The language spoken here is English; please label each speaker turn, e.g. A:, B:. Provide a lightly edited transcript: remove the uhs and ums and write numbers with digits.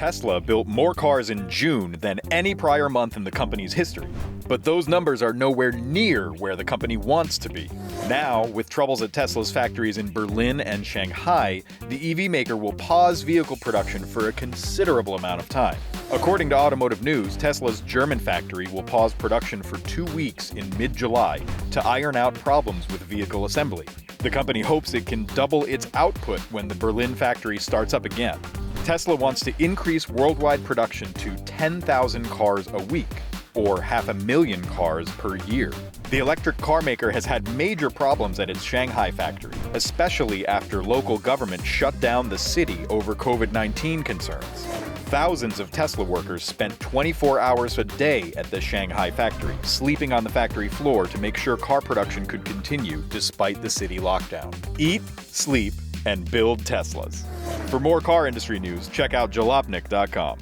A: Tesla built more cars in June than any prior month in the company's history. But those numbers are nowhere near where the company wants to be. Now, with troubles at Tesla's factories in Berlin and Shanghai, the EV maker will pause vehicle production for a considerable amount of time. According to Automotive News, Tesla's German factory will pause production for 2 weeks in mid-July to iron out problems with vehicle assembly. The company hopes it can double its output when the Berlin factory starts up again. Tesla wants to increase worldwide production to 10,000 cars a week, or 500,000 cars per year. The electric car maker has had major problems at its Shanghai factory, especially after local government shut down the city over COVID-19 concerns. Thousands of Tesla workers spent 24 hours a day at the Shanghai factory, sleeping on the factory floor to make sure car production could continue despite the city lockdown. Eat, sleep, and build Teslas. For more car industry news, check out Jalopnik.com.